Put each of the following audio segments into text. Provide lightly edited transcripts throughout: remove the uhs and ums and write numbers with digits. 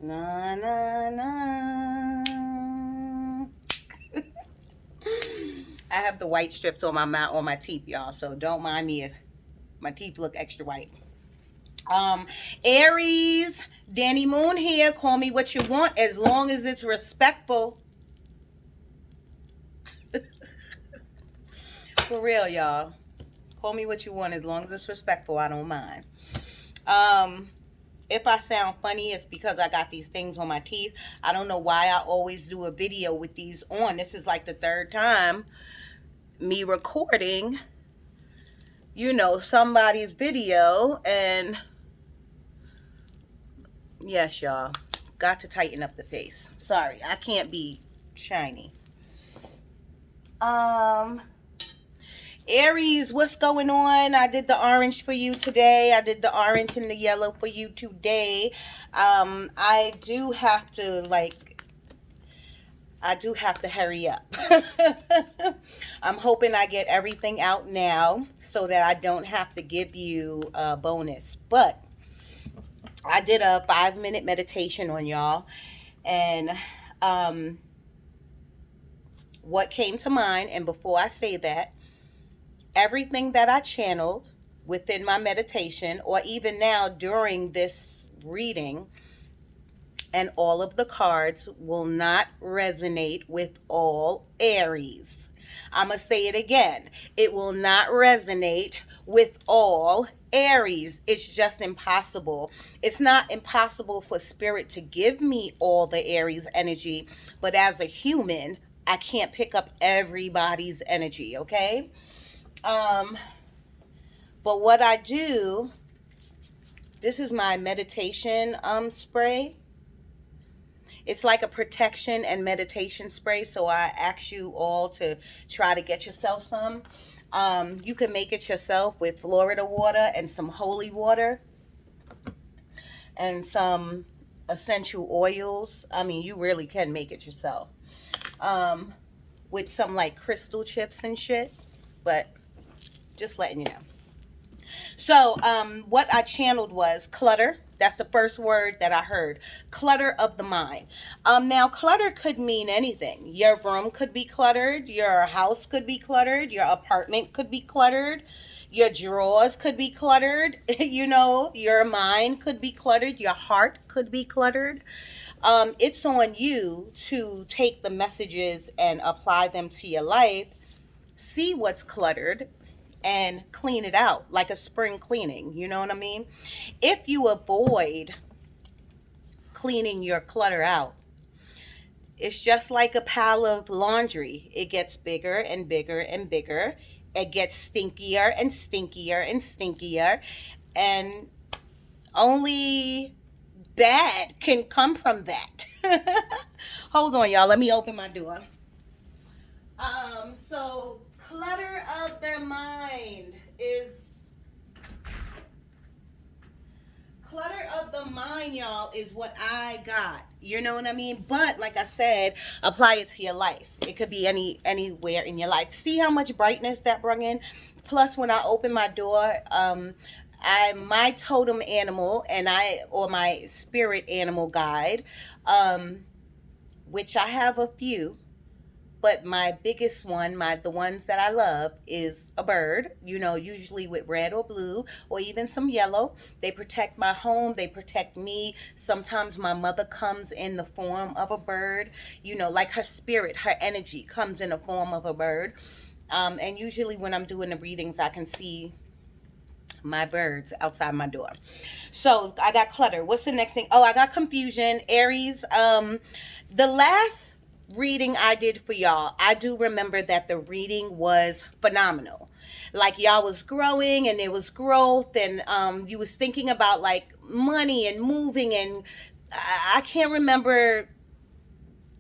Na na na. I have the white strips on my mouth, on my teeth, y'all. So don't mind me if my teeth look extra white. Um, Aries, Danny Moon here. Call me what you want as long as it's respectful. For real, y'all. Call me what you want as long as it's respectful. I don't mind. Um, if I sound funny, it's because I got these things on my teeth. I don't know why I always do a video with these on. This is like the third time me recording, somebody's video. And yes, y'all, got to tighten up the face. Sorry, I can't be shiny. Um, Aries, what's going on? I did the orange for you today. I did the orange and the yellow for you today. I do have to hurry up. I'm hoping I get everything out now so that I don't have to give you a bonus. But I did a 5-minute meditation on y'all, and um, what came to mind, and before I say that, everything that I channeled within my meditation, or even now during this reading, and all of the cards will not resonate with all Aries. I'm going to say it again. It will not resonate with all Aries. It's just impossible. It's not impossible for spirit to give me all the Aries energy, but as a human, I can't pick up everybody's energy, okay? Um, but what I do, this is my meditation spray. It's like a protection and meditation spray. So I ask you all to try to get yourself some. You can make it yourself with Florida water and some holy water and some essential oils. I mean, you really can make it yourself. With some like crystal chips and shit. But just letting you know. So, what I channeled was clutter. That's the first word that I heard. Clutter of the mind. Now, clutter could mean anything. Your room could be cluttered. Your house could be cluttered. Your apartment could be cluttered. Your drawers could be cluttered. Your mind could be cluttered. Your heart could be cluttered. It's on you to take the messages and apply them to your life. See what's cluttered and clean it out like a spring cleaning. You know what I mean? If you avoid cleaning your clutter out, it's just like a pile of laundry. It gets bigger and bigger and bigger. It gets stinkier and stinkier and stinkier. And only bad can come from that. Hold on, y'all. Let me open my door. So clutter of their mind is clutter of the mind, y'all, is what I got. You know what I mean? But like I said, apply it to your life. It could be anywhere in your life. See how much brightness that brought in? Plus, when I open my door, my totem animal or my spirit animal guide, which I have a few. But my biggest one, the ones that I love, is a bird, usually with red or blue or even some yellow. They protect my home. They protect me. Sometimes my mother comes in the form of a bird, like her spirit, her energy comes in the form of a bird. And usually when I'm doing the readings, I can see my birds outside my door. So I got clutter. What's the next thing? Oh, I got confusion. Aries. The last reading I did for y'all, I do remember that the reading was phenomenal. Like y'all was growing and there was growth, and you was thinking about like money and moving, and I can't remember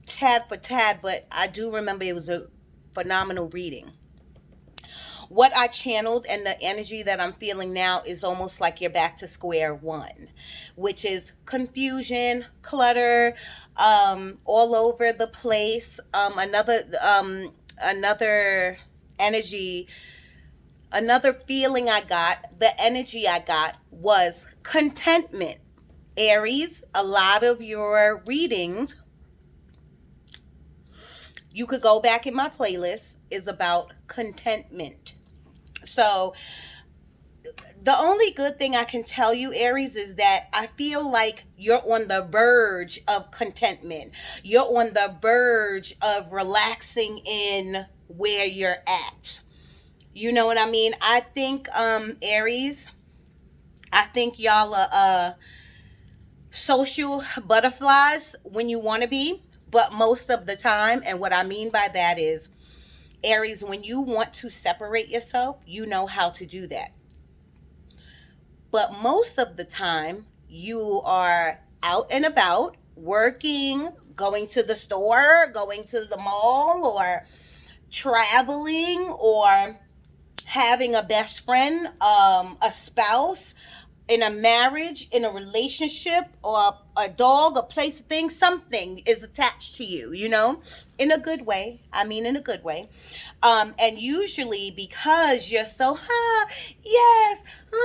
tad for tad, but I do remember it was a phenomenal reading. What I channeled and the energy that I'm feeling now is almost like you're back to square one, which is confusion, clutter, all over the place. Another energy, another feeling I got, the energy I got was contentment. Aries, a lot of your readings, you could go back in my playlist, is about contentment. So the only good thing I can tell you, Aries, is that I feel like you're on the verge of contentment. You're on the verge of relaxing in where you're at. You know what I mean? I think, Aries, I think y'all are social butterflies when you want to be, but most of the time, and what I mean by that is, Aries, when you want to separate yourself, you know how to do that. But most of the time, you are out and about, working, going to the store, going to the mall, or traveling, or having a best friend, a spouse, in a marriage, in a relationship, or a dog, a place, a thing, something is attached to you, in a good way. I mean, in a good way. And usually because you're so, yes, no,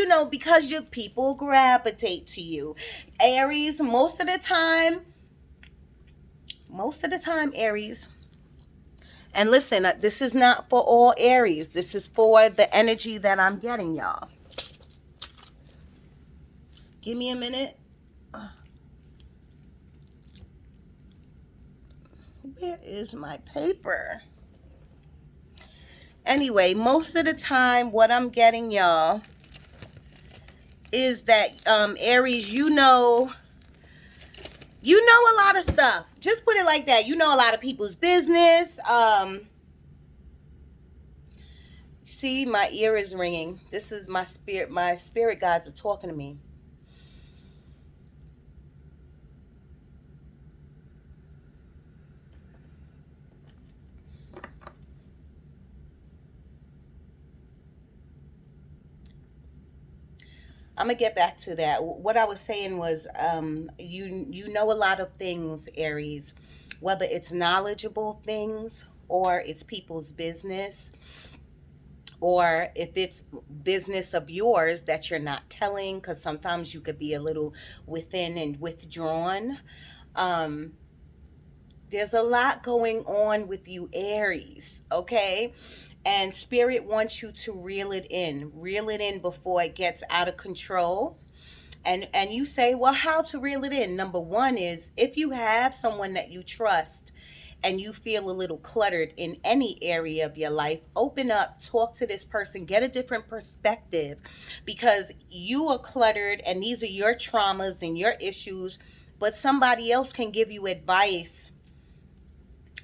no, because you people gravitate to you. Aries, most of the time, Aries, and listen, this is not for all Aries. This is for the energy that I'm getting, y'all. Give me a minute. Where is my paper? Anyway, most of the time, what I'm getting, y'all, is that Aries, you know a lot of stuff. Just put it like that. You know a lot of people's business. See, my ear is ringing. This is my spirit. My spirit guides are talking to me. I'm gonna get back to that. What I was saying was, you know a lot of things, Aries, whether it's knowledgeable things or it's people's business, or if it's business of yours that you're not telling, because sometimes you could be a little within and withdrawn. Um, there's a lot going on with you, Aries, okay? And Spirit wants you to reel it in before it gets out of control. And you say, well, how to reel it in? Number one is, if you have someone that you trust and you feel a little cluttered in any area of your life, open up, talk to this person, get a different perspective, because you are cluttered and these are your traumas and your issues, but somebody else can give you advice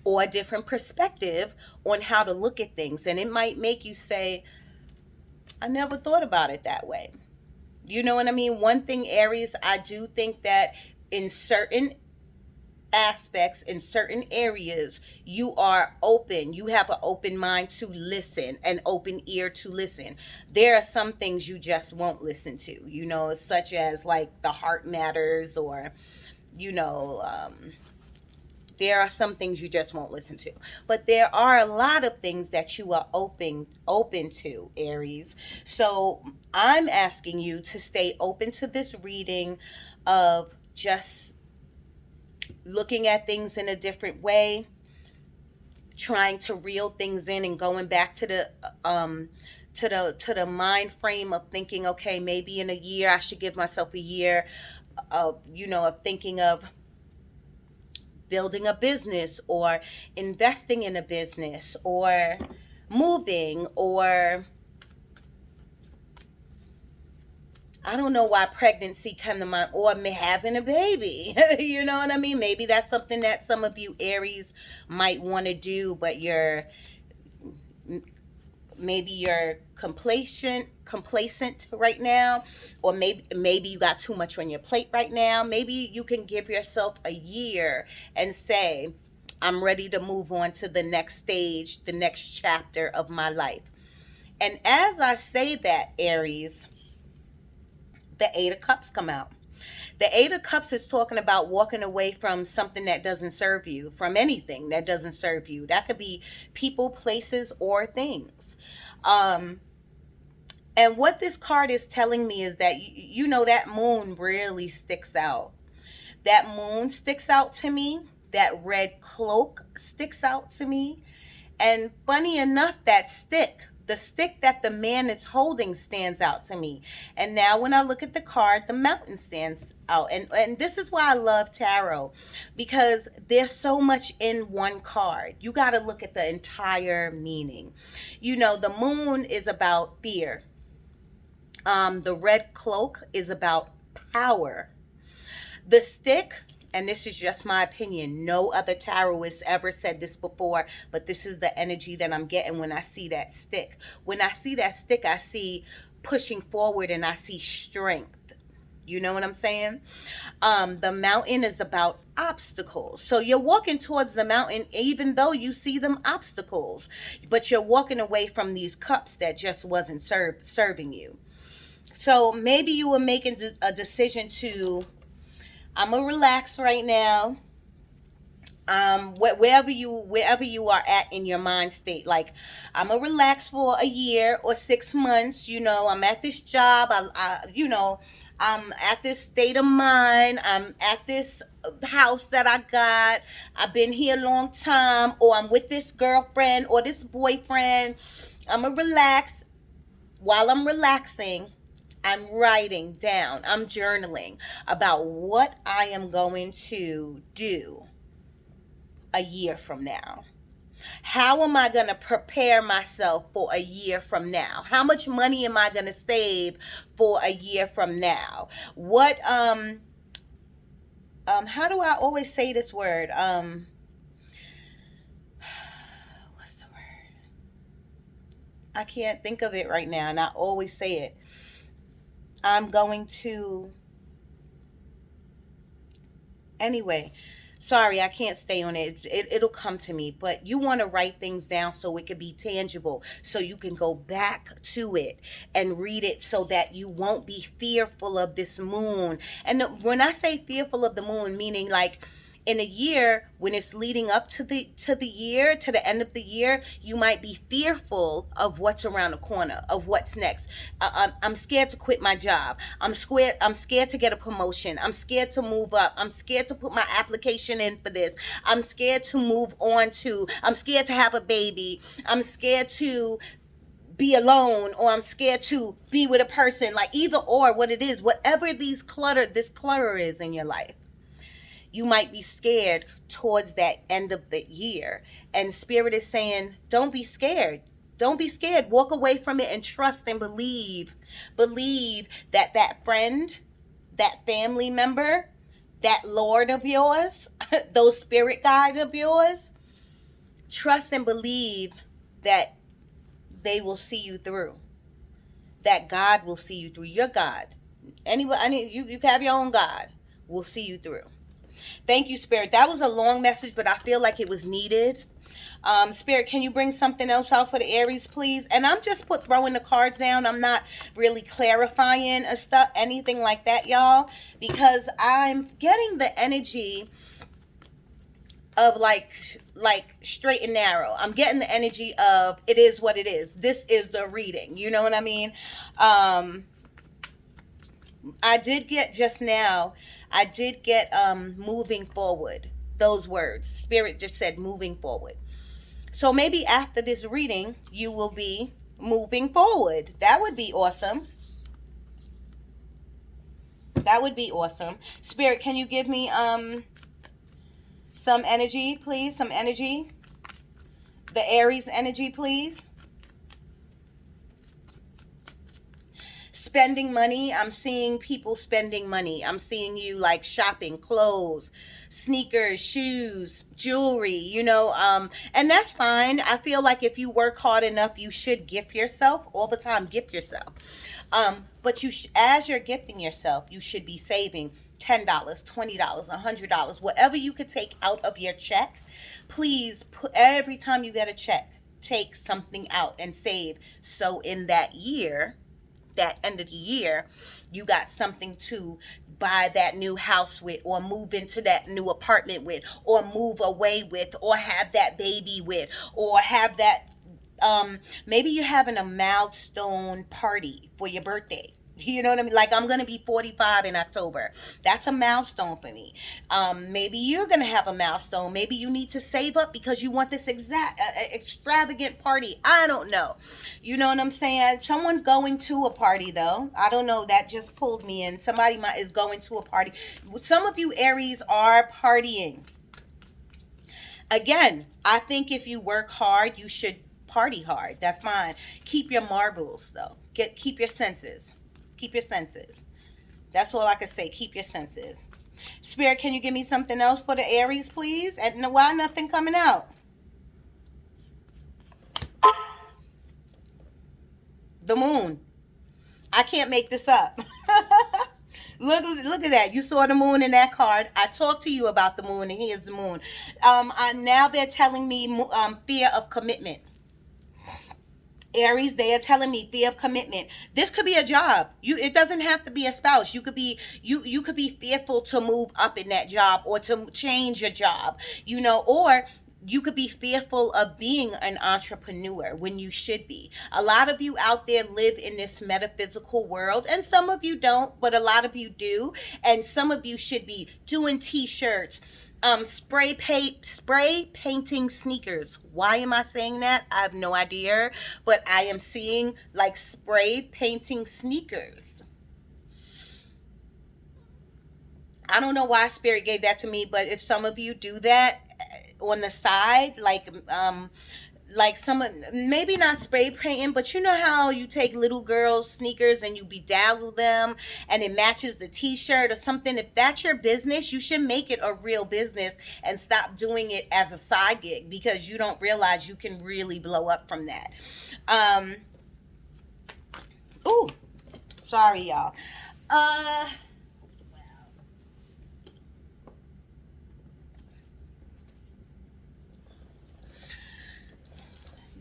or a different perspective on how to look at things. And it might make you say, I never thought about it that way. You know what I mean? One thing, Aries, I do think that in certain aspects, in certain areas, you are open. You have an open mind to listen, an open ear to listen. There are some things you just won't listen to, such as like the heart matters, or, you know, there are some things you just won't listen to. But there are a lot of things that you are open to, Aries. So I'm asking you to stay open to this reading of just looking at things in a different way, trying to reel things in and going back to the mind frame of thinking, okay, maybe in a year I should give myself a year of thinking of building a business, or investing in a business, or moving, or I don't know why pregnancy come to mind, or having a baby. You know what I mean? Maybe that's something that some of you Aries might want to do, but maybe you're complacent right now, or maybe you got too much on your plate right now. Maybe you can give yourself a year and say, I'm ready to move on to the next stage, the next chapter of my life. And as I say that, Aries, the Eight of Cups come out. The Eight of Cups is talking about walking away from something that doesn't serve you, from anything that doesn't serve you. That could be people, places, or things. Um, And what this card is telling me is that you know that moon really sticks out. That moon sticks out to me. That red cloak sticks out to me. And funny enough, that stick, the stick that the man is holding, stands out to me. And now when I look at the card, the mountain stands out. And this is why I love tarot, because there's so much in one card. You got to look at the entire meaning. You know, the moon is about fear. The red cloak is about power. The stick, and this is just my opinion, no other tarotist ever said this before, but this is the energy that I'm getting when I see that stick. When I see that stick, I see pushing forward and I see strength. You know what I'm saying? The mountain is about obstacles. So you're walking towards the mountain, even though you see them obstacles, but you're walking away from these cups that just wasn't serving you. So maybe you were making a decision to, I'm gonna relax right now. Wherever you are at in your mind state, like, I'm gonna relax for a year or 6 months. You know, I'm at this job. I'm at this state of mind. I'm at this house that I got. I've been here a long time, or I'm with this girlfriend or this boyfriend. I'm gonna relax. While I'm relaxing, I'm writing down, I'm journaling about what I am going to do a year from now. How am I going to prepare myself for a year from now? How much money am I going to save for a year from now? What how do I always say this word? What's the word? I can't think of it right now, and I always say it. I'm going to, anyway, sorry, I can't stay on it. It'll come to me. But you want to write things down so it can be tangible, so you can go back to it and read it, so that you won't be fearful of this moon. And when I say fearful of the moon, meaning like, in a year, when it's leading up to the end of the year, you might be fearful of what's around the corner, of what's next. I'm scared to quit my job. I'm scared to get a promotion. I'm scared to move up. I'm scared to put my application in for this. I'm scared to move on to. I'm scared to have a baby. I'm scared to be alone, or I'm scared to be with a person. Like, either or, what it is, whatever this clutter is in your life, you might be scared towards that end of the year. And Spirit is saying, don't be scared. Don't be scared. Walk away from it and trust and believe. Believe that that friend, that family member, that Lord of yours, those spirit guides of yours, trust and believe that they will see you through. That God will see you through. Your God. You have your own God, will see you through. Thank you, Spirit. That was a long message, but I feel like it was needed. Spirit, can you bring something else out for the Aries, please? And I'm just throwing the cards down. I'm not really clarifying anything like that, y'all, because I'm getting the energy of like straight and narrow. I'm getting the energy of, it is what it is. This is the reading. You know what I mean? I did get just now, I did get moving forward. Those words. Spirit just said moving forward. So maybe after this reading, you will be moving forward. That would be awesome. That would be awesome. Spirit, can you give me some energy, please? Some energy. The Aries energy, please. Spending money. I'm seeing people spending money. I'm seeing you like shopping, clothes, sneakers, shoes, jewelry, and that's fine. I feel like if you work hard enough, you should gift yourself all the time. Gift yourself. But as you're gifting yourself, you should be saving $10, $20, $100, whatever you could take out of your check. Please, every time you get a check, take something out and save. So in that year, that end of the year, you got something to buy that new house with, or move into that new apartment with, or move away with, or have that baby with, or have that maybe you're having a milestone party for your birthday. You know what I mean? Like, I'm gonna be 45 in October. That's a milestone for me. Maybe you're gonna have a milestone. Maybe you need to save up because you want this exact extravagant party. I don't know. You know what I'm saying? Someone's going to a party though. I don't know. That just pulled me in. Somebody might is going to a party. Some of you Aries are partying. Again, I think if you work hard, you should party hard. That's fine. Keep your marbles though. Keep your senses. Keep your senses. That's all I can say. Keep your senses. Spirit, can you give me something else for the Aries, please? And why nothing coming out? The moon. I can't make this up. Look at that. You saw the moon in that card. I talked to you about the moon, and here's the moon. Now they're telling me fear of commitment. Aries, they are telling me fear of commitment. This could be a job. It doesn't have to be a spouse. You could be fearful to move up in that job or to change your job, or you could be fearful of being an entrepreneur when you should be. A lot of you out there live in this metaphysical world, and some of you don't, but a lot of you do. And some of you should be doing t-shirts, spray painting sneakers. Why am I saying that? I have no idea, but I am seeing like spray painting sneakers. I don't know why Spirit gave that to me, but if some of you do that on the side, like some, maybe not spray painting, but you know how you take little girls' sneakers and you bedazzle them and it matches the t-shirt or something. If that's your business, you should make it a real business and stop doing it as a side gig, because you don't realize you can really blow up from that. Ooh, sorry y'all.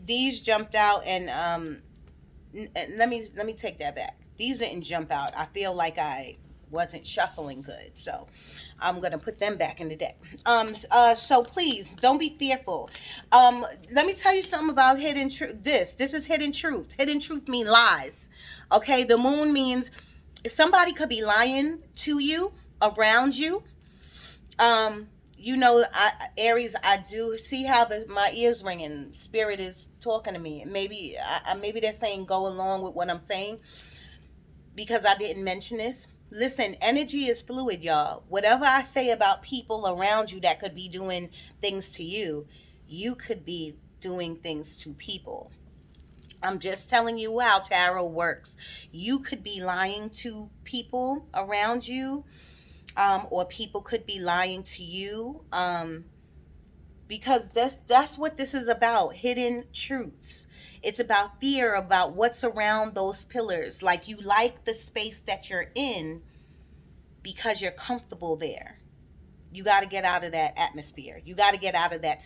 These jumped out, and let me take that back. These didn't jump out. I feel like I wasn't shuffling good, so I'm gonna put them back in the deck. So please don't be fearful. Let me tell you something about hidden truth. This is hidden truth. Hidden truth mean lies. Okay, the moon means somebody could be lying to you, around you. um Aries, I do see how my ears ringing. Spirit is talking to me. Maybe they're saying go along with what I'm saying, because I didn't mention this. Listen, energy is fluid, y'all. Whatever I say about people around you that could be doing things to you, you could be doing things to people. I'm just telling you how tarot works. You could be lying to people around you, or people could be lying to you, because that's what this is about. Hidden truths. It's about fear, about what's around those pillars. Like, you like the space that you're in because you're comfortable there. You got to get out of that atmosphere. You got to get out of that.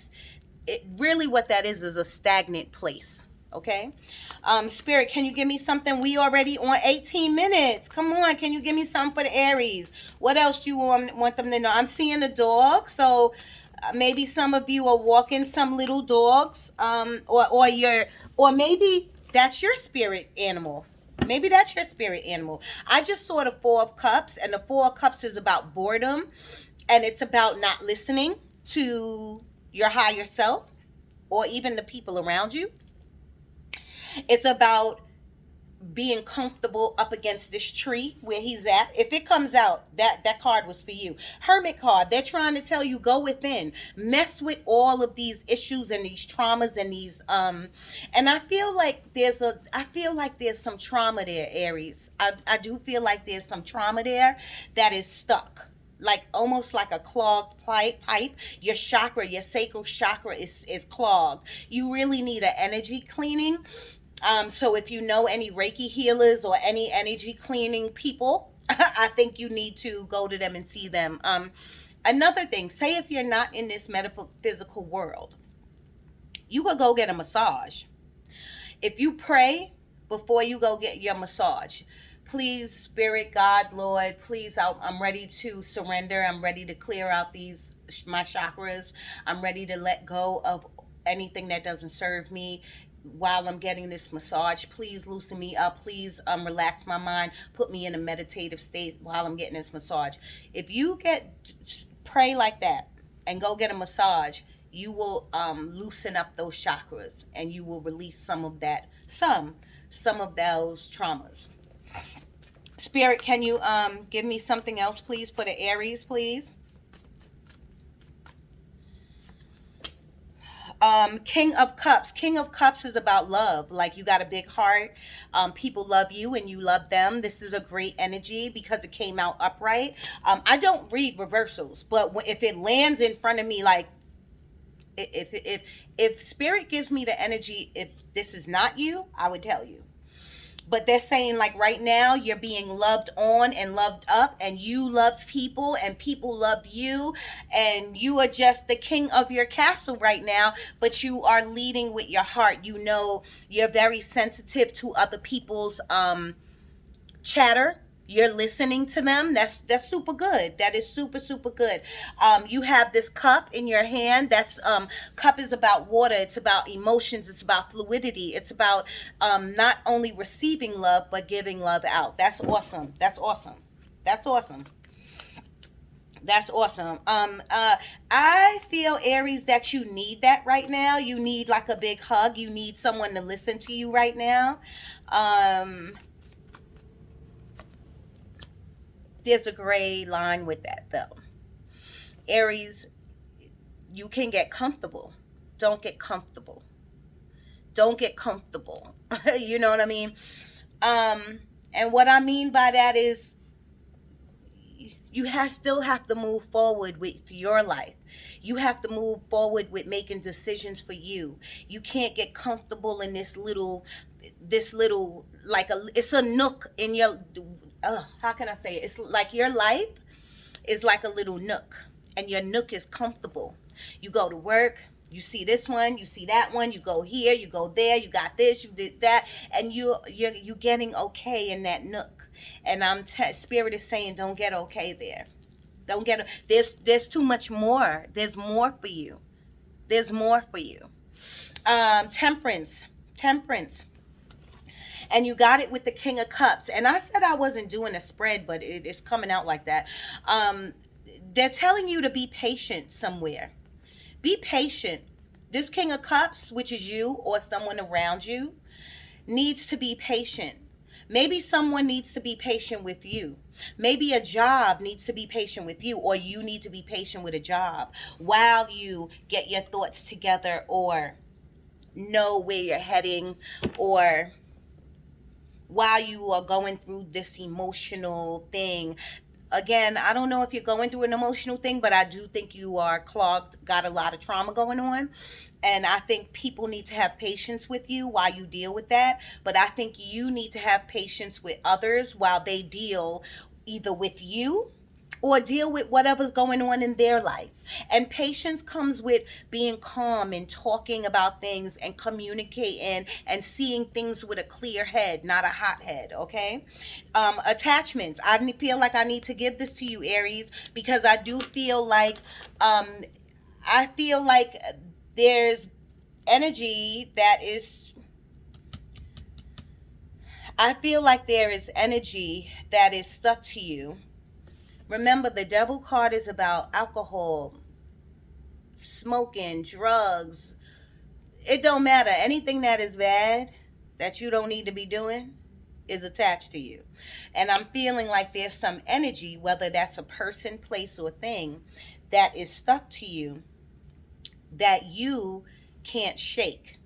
Really what that is a stagnant place. Okay. Spirit, can you give me something? We already on 18 minutes. Come on, can you give me something for the Aries? What else do you want them to know? I'm seeing a dog, so maybe some of you are walking some little dogs, or maybe that's your spirit animal. Maybe that's your spirit animal. I just saw the Four of Cups, and the Four of Cups is about boredom, and it's about not listening to your higher self or even the people around you. It's about being comfortable up against this tree where he's at. If it comes out, that card was for you. Hermit card, they're trying to tell you go within, mess with all of these issues and these traumas and these and I feel like there's some trauma there, Aries. I do feel like there's some trauma there that is stuck, like almost like a clogged pipe. Your chakra, your sacral chakra is clogged. You really need an energy cleaning. So if you know any Reiki healers or any energy cleaning people, I think you need to go to them and see them. Another thing, say if you're not in this metaphysical world, you could go get a massage. If you pray before you go get your massage, please, Spirit, God, Lord, please, I'm ready to surrender. I'm ready to clear out my chakras. I'm ready to let go of anything that doesn't serve me. while I'm getting this massage, please loosen me up. Please relax my mind. Put me in a meditative state while I'm getting this massage. If you pray like that and go get a massage, you will loosen up those chakras and you will release some of those traumas. Spirit, can you give me something else, please, for the Aries, please? King of Cups. King of Cups is about love. Like, you got a big heart. People love you and you love them. This is a great energy because it came out upright. I don't read reversals, but if it lands in front of me, like, if Spirit gives me the energy, if this is not you, I would tell you. But they're saying, like, right now you're being loved on and loved up, and you love people and people love you, and you are just the king of your castle right now, but you are leading with your heart. You know, you're very sensitive to other people's chatter. You're listening to them. That's super good. That is super, super good. You have this cup in your hand. That's cup is about water. It's about emotions. It's about fluidity. It's about not only receiving love but giving love out. That's awesome. That's awesome. That's awesome. That's awesome. I feel, Aries, that you need that right now. You need like a big hug. You need someone to listen to you right now. There's a gray line with that, though. Aries, you can get comfortable. Don't get comfortable. Don't get comfortable. You know what I mean? And what I mean by that is still have to move forward with your life. You have to move forward with making decisions for you. You can't get comfortable in this little, like, it's a nook in your, how can I say it? It's like your life is like a little nook, and your nook is comfortable. You go to work, you see this one, you see that one, you go here, you go there, you got this, you did that, and you're getting okay in that nook. And Spirit is saying, don't get okay there. Don't get, there's too much more. There's more for you. There's more for you. Temperance. And you got it with the King of Cups. And I said I wasn't doing a spread, but it's coming out like that. They're telling you to be patient somewhere. Be patient. This King of Cups, which is you or someone around you, needs to be patient. Maybe someone needs to be patient with you. Maybe a job needs to be patient with you, or you need to be patient with a job while you get your thoughts together or know where you're heading, or while you are going through this emotional thing. Again, I don't know if you're going through an emotional thing, but I do think you are clogged, got a lot of trauma going on. And I think people need to have patience with you while you deal with that. But I think you need to have patience with others while they deal either with you or deal with whatever's going on in their life. And patience comes with being calm and talking about things and communicating and seeing things with a clear head, not a hot head, okay? Attachments. I feel like I need to give this to you, Aries, because I do feel like, there's energy that is, I feel like there is energy that is stuck to you. Remember, the devil card is about alcohol, smoking, drugs. It don't matter. Anything that is bad that you don't need to be doing is attached to you. And I'm feeling like there's some energy, whether that's a person, place, or thing, that is stuck to you that you can't shake.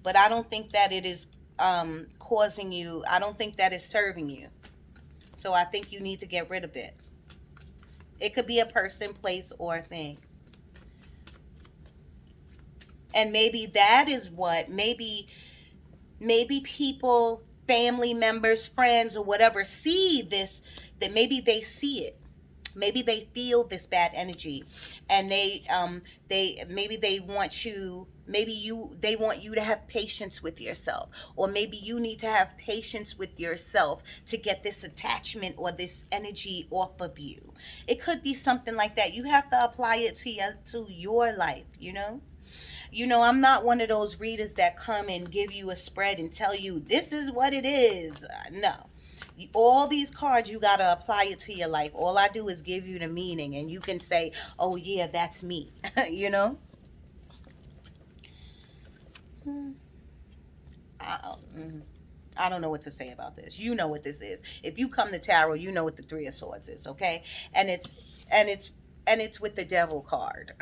But I don't think that it is causing you, I don't think that is serving you. So I think you need to get rid of it. It could be a person, place, or a thing. And maybe that is what, maybe people, family members, friends, or whatever see this, that maybe they see it. Maybe they feel this bad energy, and they maybe they want you, they want you to have patience with yourself, or maybe you need to have patience with yourself to get this attachment or this energy off of you. It could be something like that. You have to apply it to your life, you know. I'm not one of those readers that come and give you a spread and tell you this is what it is. No. All these cards, you got to apply it to your life. All I do is give you the meaning, and you can say, oh, yeah, that's me. you know? I, mm, I don't know what to say about this. You know what this is. If you come to tarot, you know what the Three of Swords is, okay? And it's with the Devil card.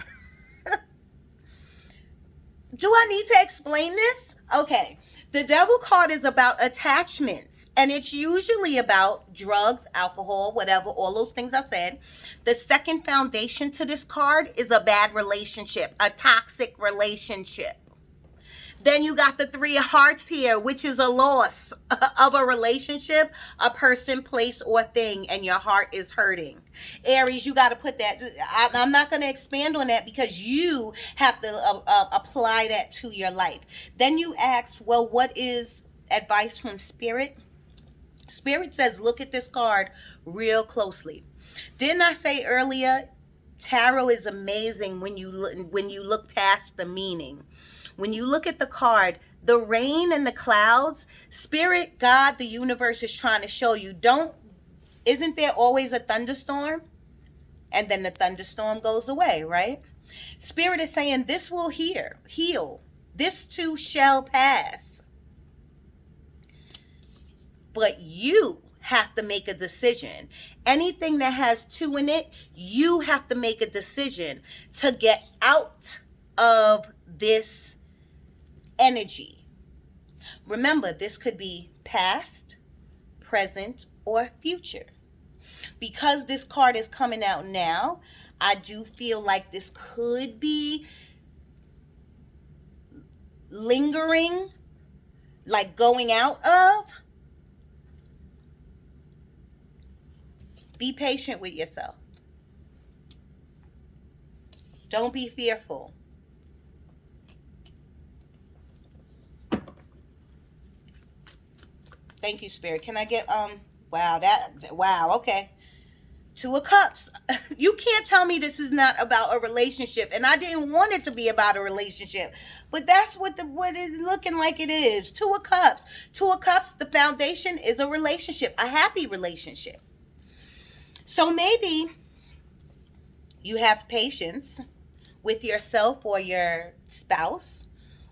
Do I need to explain this? Okay. The Devil card is about attachments, and it's usually about drugs, alcohol, whatever, all those things I said. The second foundation to this card is a bad relationship, a toxic relationship. Then you got the Three of Hearts here, which is a loss of a relationship, a person, place, or thing, and your heart is hurting. Aries, you got to put that. I'm not going to expand on that because you have to apply that to your life. Then you ask, well, what is advice from Spirit? Spirit says, look at this card real closely. Didn't I say earlier, tarot is amazing when you look past the meaning. When you look at the card, the rain and the clouds, Spirit, God, the universe is trying to show you, isn't there always a thunderstorm? And then the thunderstorm goes away, right? Spirit is saying this will heal. This too shall pass. But you have to make a decision. Anything that has two in it, you have to make a decision to get out of this energy. Remember, this could be past, present, or future. Because this card is coming out now, I do feel like this could be lingering, like going out of. Be patient with yourself. Don't be fearful. Thank you, Spirit. Can I get wow, okay. Two of Cups. You can't tell me this is not about a relationship, and I didn't want it to be about a relationship, but that's what it's looking like it is. Two of Cups. Two of Cups, the foundation is a relationship, a happy relationship. So maybe you have patience with yourself or your spouse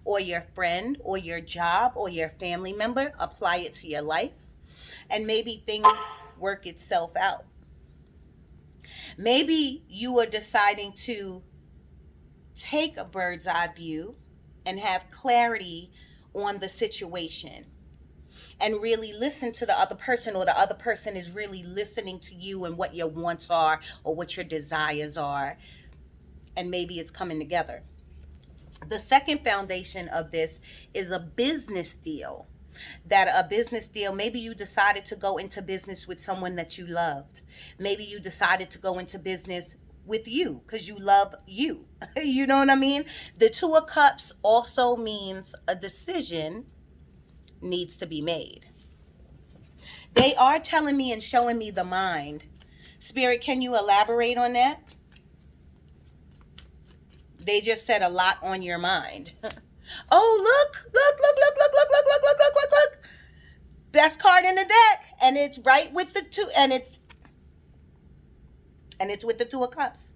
or your friend or your job or your family member. Apply it to your life, and maybe things work itself out. Maybe you are deciding to take a bird's eye view and have clarity on the situation and really listen to the other person, or the other person is really listening to you and what your wants are or what your desires are, and maybe it's coming together. The second foundation of this is a business deal. Maybe you decided to go into business with someone that you loved. Maybe you decided to go into business with you because you love you. You know what I mean? The Two of Cups also means a decision needs to be made. They are telling me and showing me the mind. Spirit, can you elaborate on that? They just said a lot on your mind. Oh, look. Best card in the deck. And it's right with the two, and it's with the Two of Cups.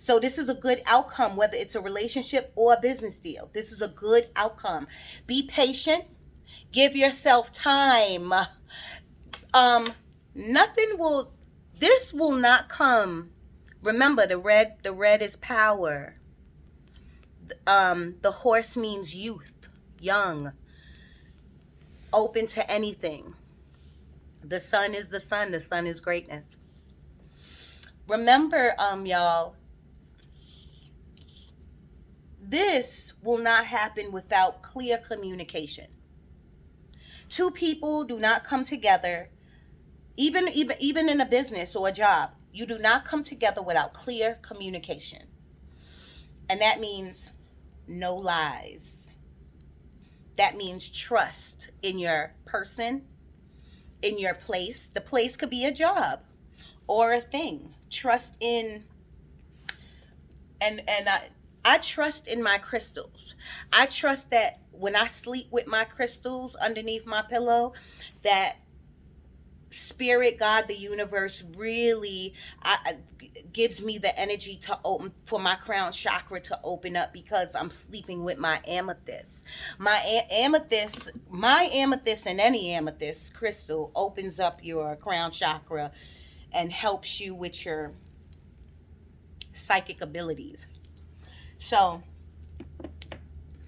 So this is a good outcome, whether it's a relationship or a business deal. This is a good outcome. Be patient. Give yourself time. This will not come. Remember, the red is power. The horse means youth, young, open to anything. The sun is the sun. The sun is greatness. Remember, y'all, this will not happen without clear communication. Two people do not come together, even in a business or a job. You do not come together without clear communication. And that means no lies. That means trust in your person, in your place. The place could be a job or a thing. Trust in, and I trust in my crystals. I trust that when I sleep with my crystals underneath my pillow, that spirit, God, the universe really gives me the energy to open, for my crown chakra to open up, because I'm sleeping with my amethyst. My amethyst and any amethyst crystal opens up your crown chakra and helps you with your psychic abilities. So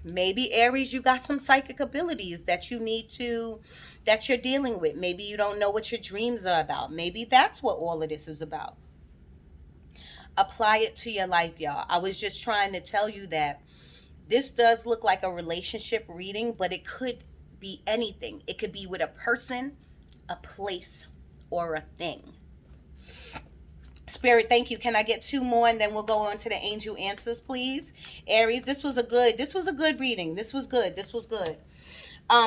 maybe Aries, you got some psychic abilities that you're dealing with. Maybe you don't know what your dreams are about. Maybe that's what all of this is about. Apply it to your life, y'all. I was just trying to tell you that this does look like a relationship reading, but it could be anything. It could be with a person, a place, or a thing. Spirit, thank you. Can I get two more and then we'll go on to the angel answers, please? Aries, this was a good reading. This was good.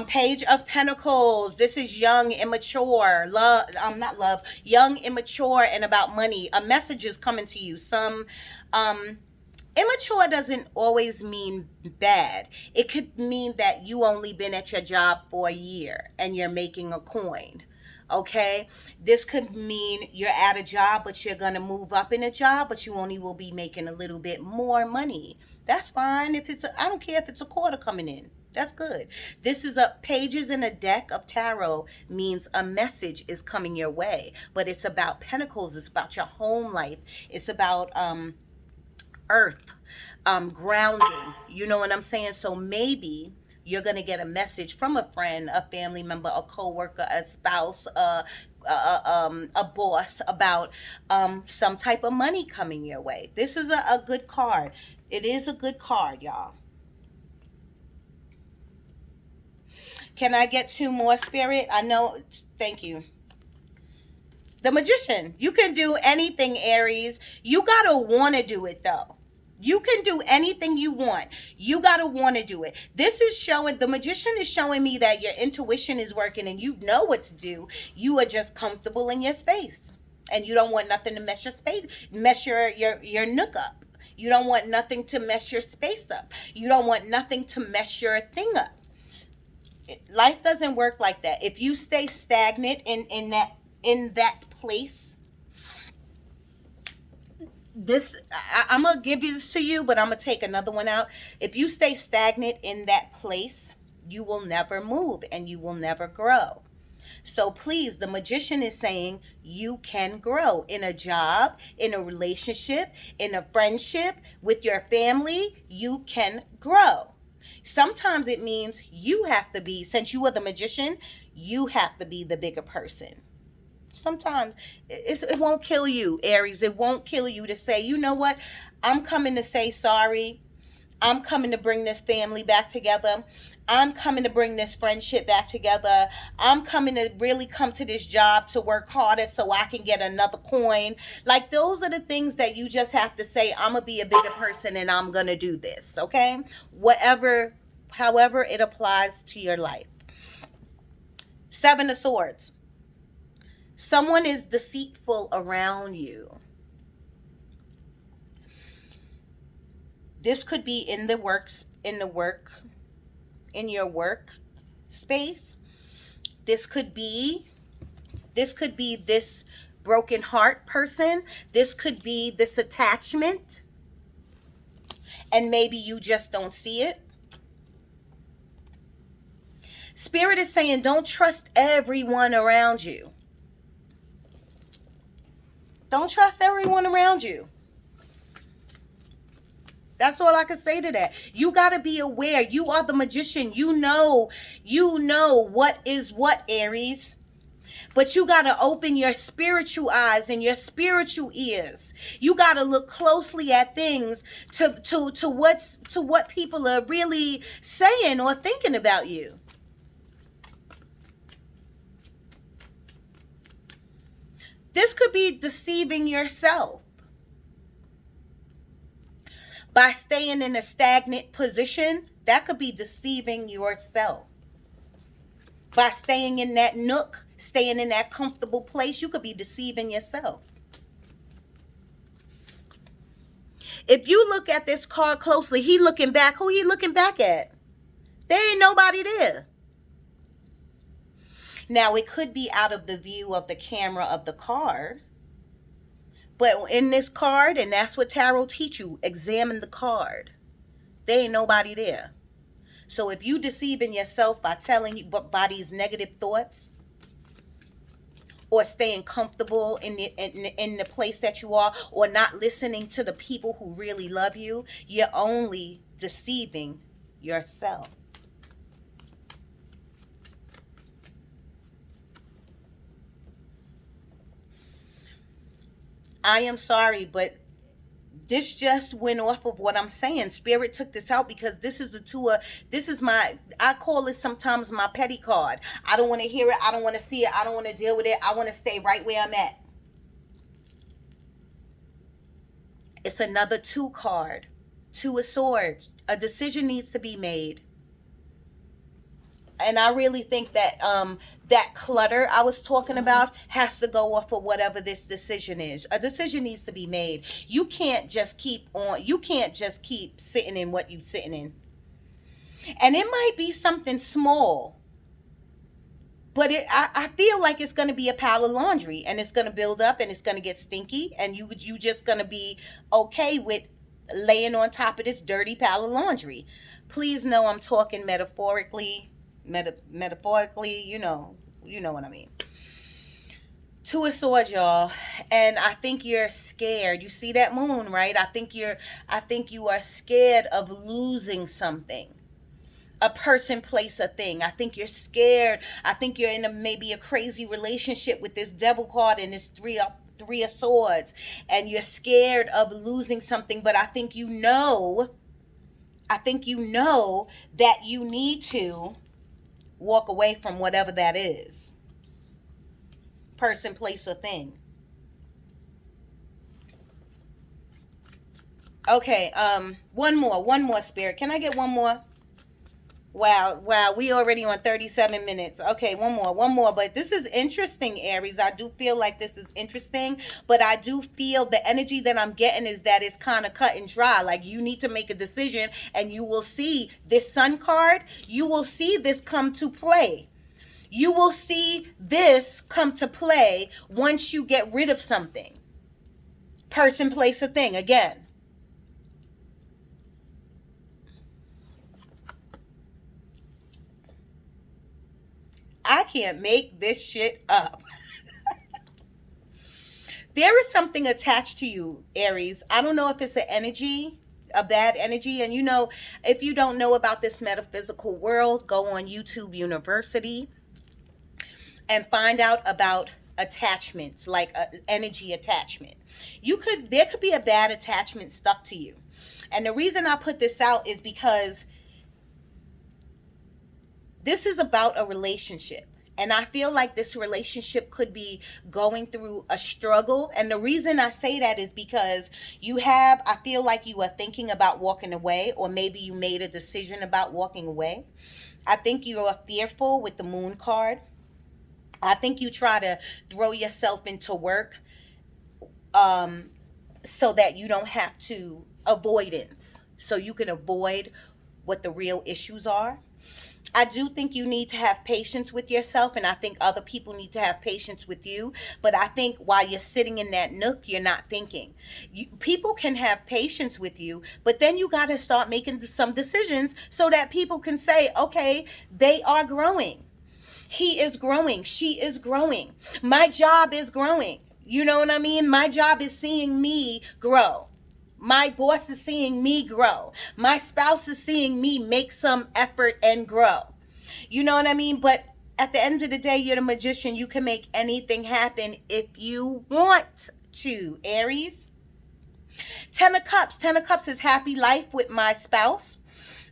Page of Pentacles. This is young, immature, not love, young, immature, and about money. A message is coming to you. Some immature doesn't always mean bad. It could mean that you only been at your job for a year and you're making a coin. Okay, this could mean you're at a job, but you're gonna move up in a job, but you only will be making a little bit more money. That's fine. I don't care if it's a quarter coming in. That's good. This is a pages in a deck of tarot means a message is coming your way, but it's about pentacles. It's about your home life. It's about earth, grounding. You know what I'm saying? So maybe you're going to get a message from a friend, a family member, a coworker, a spouse, a boss about some type of money coming your way. This is a good card. It is a good card, y'all. Can I get two more, Spirit? I know. Thank you. The Magician. You can do anything, Aries. You got to want to do it, though. You can do anything you want. You got to want to do it. This is showing, the Magician is showing me that your intuition is working and you know what to do. You are just comfortable in your space. And you don't want nothing to mess your space, mess your nook up. You don't want nothing to mess your space up. You don't want nothing to mess your thing up. Life doesn't work like that. If you stay stagnant in that place, I'm gonna give this to you, but I'm gonna take another one out. If you stay stagnant in that place, you will never move and you will never grow. So please, the Magician is saying you can grow in a job, in a relationship, in a friendship, with your family. You can grow. Sometimes it means you have to be, since you are the Magician, you have to be the bigger person. Sometimes it won't kill you, Aries. It won't kill you to say, you know what? I'm coming to say sorry. I'm coming to bring this family back together. I'm coming to bring this friendship back together. I'm coming to really come to this job to work harder so I can get another coin. Like, those are the things that you just have to say, I'm going to be a bigger person and I'm going to do this, okay? However it applies to your life. Seven of Swords. Someone is deceitful around you. This could be in your work space. This could be this broken heart person. This could be this attachment. And maybe you just don't see it. Spirit is saying, don't trust everyone around you. Don't trust everyone around you. That's all I can say to that. You got to be aware. You are the Magician. You know what is what, Aries. But you got to open your spiritual eyes and your spiritual ears. You got to look closely at things to what people are really saying or thinking about you. This could be deceiving yourself by staying in a stagnant position. That could be deceiving yourself. By staying in that nook, staying in that comfortable place, you could be deceiving yourself. If you look at this card closely, he looking back. Who he looking back at? There ain't nobody there. Now, it could be out of the view of the camera of the card, but in this card, and that's what tarot teach you, examine the card. There ain't nobody there. So if you deceiving yourself by telling you by these negative thoughts, or staying comfortable in the place that you are, or not listening to the people who really love you, you're only deceiving yourself. I am sorry, but this just went off of what I'm saying. Spirit took this out because this is the two of, this is my, I call it sometimes my petty card. I don't want to hear it. I don't want to see it. I don't want to deal with it. I want to stay right where I'm at. It's another two card. Two of Swords. A decision needs to be made. And I really think that that clutter I was talking about has to go off of whatever this decision is. A decision needs to be made. You can't just keep on. You can't just keep sitting in what you're sitting in. And it might be something small, but I feel like it's going to be a pile of laundry, and it's going to build up, and it's going to get stinky, and you just going to be okay with laying on top of this dirty pile of laundry. Please know I'm talking metaphorically. Metaphorically, you know what I mean. Two of Swords, y'all, and I think you're scared. You see that moon, right? I think you are scared of losing something. A person, place, a thing. I think you're scared. I think you're in maybe a crazy relationship with this devil card and this three of Swords, and you're scared of losing something. But I think you know that you need to walk away from whatever that is. Person, place, or thing. Okay, one more, Spirit. Can I get one more? Wow, we already on 37 minutes. Okay, one more. But this is interesting, Aries. I do feel like this is interesting, but I do feel the energy that I'm getting is that it's kind of cut and dry. Like, you need to make a decision, and you will see this Sun card. You will see this come to play. You will see this come to play once you get rid of something. Person, place, or thing. Again. I can't make this shit up. There is something attached to you, Aries. I don't know if it's an energy, a bad energy. And if you don't know about this metaphysical world, go on YouTube University and find out about attachments, like energy attachment. There could be a bad attachment stuck to you. And the reason I put this out is because this is about a relationship. And I feel like this relationship could be going through a struggle. And the reason I say that is because I feel like you are thinking about walking away, or maybe you made a decision about walking away. I think you are fearful with the Moon card. I think you try to throw yourself into work so that you don't have to avoidance. So you can avoid what the real issues are. I do think you need to have patience with yourself, and I think other people need to have patience with you. But I think while you're sitting in that nook, you're not thinking. People can have patience with you, but then you got to start making some decisions so that people can say, okay, they are growing. He is growing. She is growing. My job is growing. You know what I mean? My job is seeing me grow. My boss is seeing me grow. My spouse is seeing me make some effort and grow. You know what I mean? But at the end of the day, you're the magician. You can make anything happen if you want to, Aries. Ten of Cups. Ten of Cups is happy life with my spouse.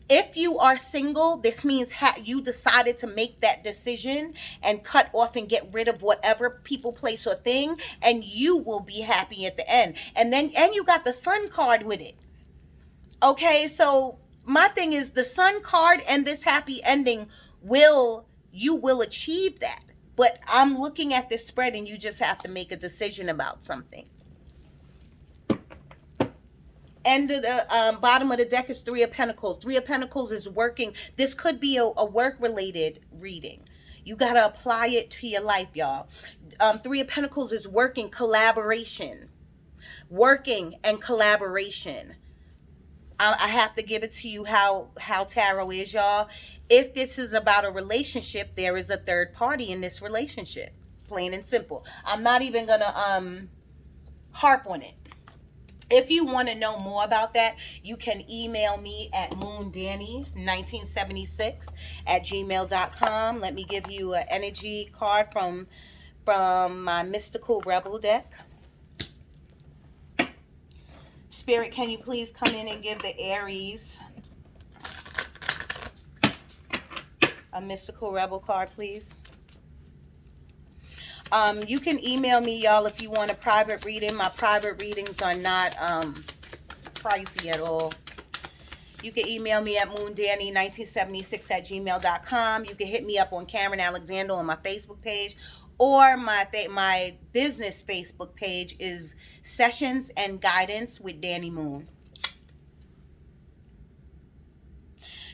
If you are single, this means you decided to make that decision and cut off and get rid of whatever people, place, or thing, and you will be happy at the end. And you got the sun card with it. Okay, so my thing is the sun card and this happy ending you will achieve that. But I'm looking at this spread and you just have to make a decision about something. And the bottom of the deck is Three of Pentacles. Three of Pentacles is working. This could be a work-related reading. You got to apply it to your life, y'all. Three of Pentacles is working, collaboration. Working and collaboration. I have to give it to you how tarot is, y'all. If this is about a relationship, there is a third party in this relationship. Plain and simple. I'm not even going to harp on it. If you want to know more about that, you can email me at moondanny1976 at gmail.com. Let me give you an energy card from my Mystical Rebel deck. Spirit, can you please come in and give the Aries a Mystical Rebel card, please? You can email me, y'all, if you want a private reading. My private readings are not pricey at all. You can email me at moondanny1976 at gmail.com. You can hit me up on Karen Alexander on my Facebook page, or my business Facebook page is Sessions and Guidance with Danny Moon.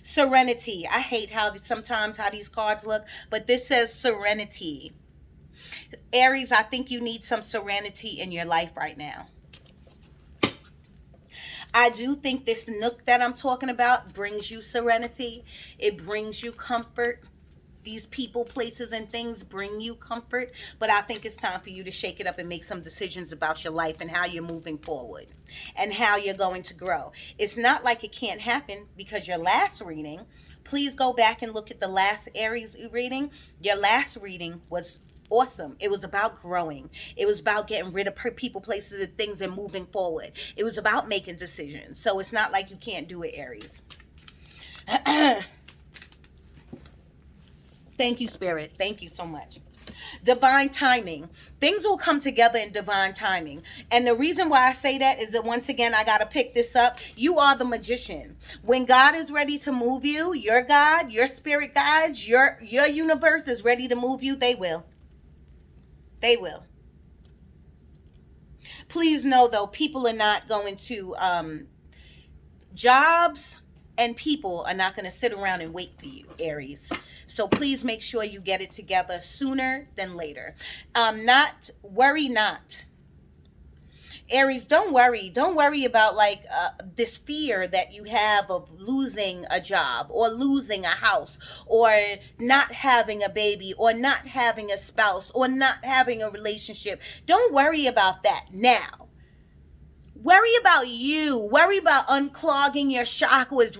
Serenity. I hate sometimes how these cards look, but this says serenity. Aries, I think you need some serenity in your life right now. I do think this nook that I'm talking about brings you serenity. It brings you comfort. These people, places, and things bring you comfort. But I think it's time for you to shake it up and make some decisions about your life and how you're moving forward and how you're going to grow. It's not like it can't happen, because your last reading, please go back and look at the last Aries reading. Your last reading was awesome. It was about growing. It was about getting rid of people, places, and things and moving forward. It was about making decisions. So it's not like you can't do it, Aries. Thank you, Spirit. Thank you so much. Divine timing. Things will come together in divine timing. And the reason why I say that is that, once again, I got to pick this up. You are the magician. When God is ready to move you, your God, your spirit guides, your universe is ready to move you, they will. They will. Please know, though, people are not going to, jobs and people are not going to sit around and wait for you, Aries. So please make sure you get it together sooner than later. Worry not. Aries, don't worry. Don't worry about this fear that you have of losing a job or losing a house or not having a baby or not having a spouse or not having a relationship. Don't worry about that now. Worry about you. Worry about unclogging your chakras.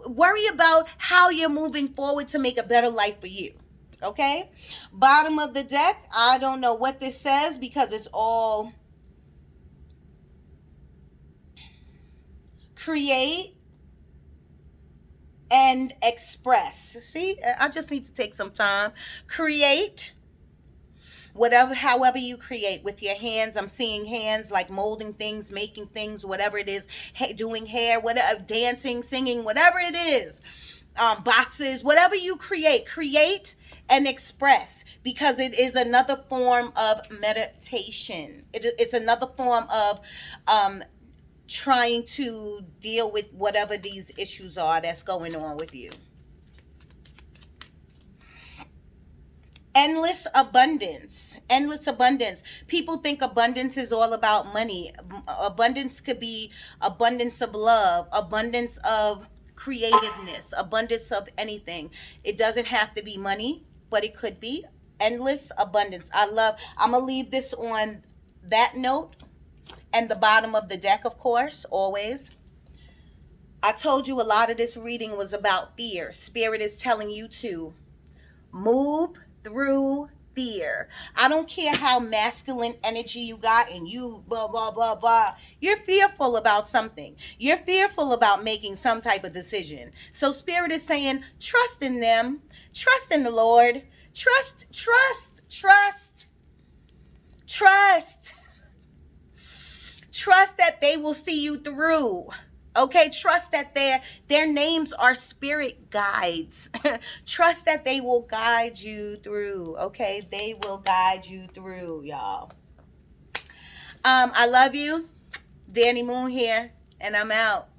Worry about how you're moving forward to make a better life for you. Okay? Bottom of the deck, I don't know what this says because it's all create and express. See, I just need to take some time. Create. However you create with your hands. I'm seeing hands like molding things, making things, whatever it is, doing hair, whatever, dancing, singing, whatever it is, boxes, whatever you create and express, because it is another form of meditation. It's another form of trying to deal with whatever these issues are that's going on with you. Endless abundance. People think abundance is all about money. Abundance could be abundance of love, abundance of creativeness, abundance of anything. It doesn't have to be money, but it could be endless abundance. I'm gonna leave this on that note, and the bottom of the deck, of course, always. I told you a lot of this reading was about fear. Spirit is telling you to move through fear. I don't care how masculine energy you got and you blah, blah, blah, blah. You're fearful about something. You're fearful about making some type of decision. So Spirit is saying, trust in them. Trust in the Lord. Trust. Trust that they will see you through. Okay, trust that their names are spirit guides. Trust that they will guide you through. Okay, they will guide you through, y'all. I love you. Danny Moon here, and I'm out.